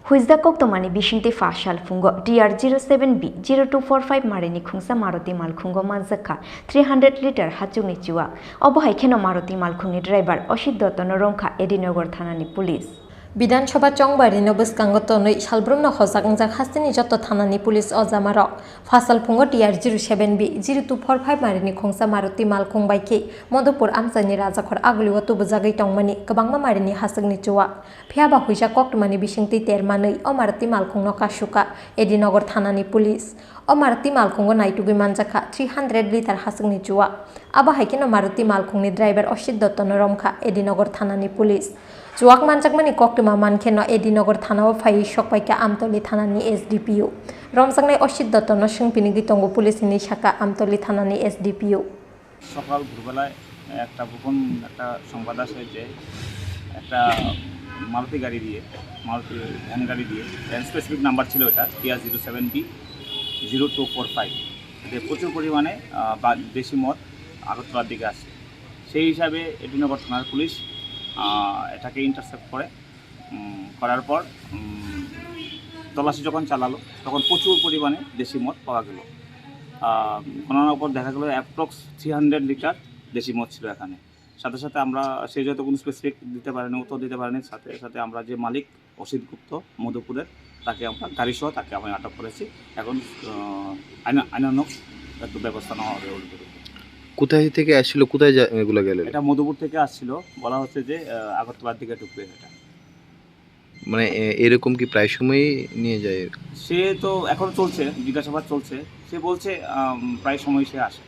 Huizda Koktomani Bishinti Fashal Fungo DR07B 0245 Marini Khungsa Maruti Malkhungo Manzaka 300 liter Hachuni Chua Obohai Keno Maruti Malkhungni driver Oshiddoto Norongkha Edinogor Thanani Police Bidansoba Chongbarini Bwskango Salbrumno Hosakangjak Hastini Joto Thanani Police o Jamarok Fasal Fungo DR07B 0245 Marini Khungsa Maruti Malkhung Baiki Modopur Amsani Rajakhor Aguliwa Tubujagai Tongmani Kabangma Marini Hasagni Chua Phiaba Huija Koktomani Bishingti Termanui o Maruti Malkhungno Kashuka Edinogor Thanani Police o Maruti Malkhungo Naitugui Manjaka 300 liter Hasagni Chua Aba Haikino Maruti Malkhungni driver Oshiddoto Norongkha Edinogor Thanani Police Juak manjakmani koktuma mankeno Edinogor Thanao phai sokpaika Amtoli Thanani SDPO Romsangnai Oshiddoto no sungpini gitongo police ni shaka Amtoli Thanani SDPO সকাল ভোরবেলায় একটা গোপন একটা সংবাদ আসে যে একটা মারুতি গাড়ি দিয়ে মারুতি ভ্যান গাড়ি দিয়ে স্পেসিফিক নাম্বার ছিল এটা DR07B 0245 এতে প্রচুর পরিমাণে দেশি মদ আগরতলার দিকে আসে সেই হিসাবে এডিনগর থানার পুলিশ এটাকে ইন্টারসেপ্ট করার পর তল্লাশি যখন চালালো তখন প্রচুর পরিমাণে দেশি মদ পাওয়া গেল গণনার উপর দেখা গেল অ্যাপ্রক্স 300 লিটার দেশি মদ ছিল এখানে সাথে সাথে আমরা সেই যত কোনো স্পেসিফিক দিতে পারিনি উত্তর দিতে পারিনি সাথে সাথে আমরা যে মালিক অসিত গুপ্ত মধুপুরের তাকে আমরা গাড়ি সহ তাকে আমি আটক করেছি এখন আইনানুগ একটু ব্যবস্থা নেওয়া হবে ওর বিরুদ্ধে কোথায় থেকে আসছিল কোথায় এগুলো গেল এটা মধুপুর থেকে আসছিল বলা হচ্ছে যে আগরতলার দিকে ঢুকবে এটা মানে এরকম কি প্রায় সময়ই নিয়ে যায় সে তো এখন চলছে জিজ্ঞাসাবাদ চলছে সে বলছে প্রায় সময় সে আসে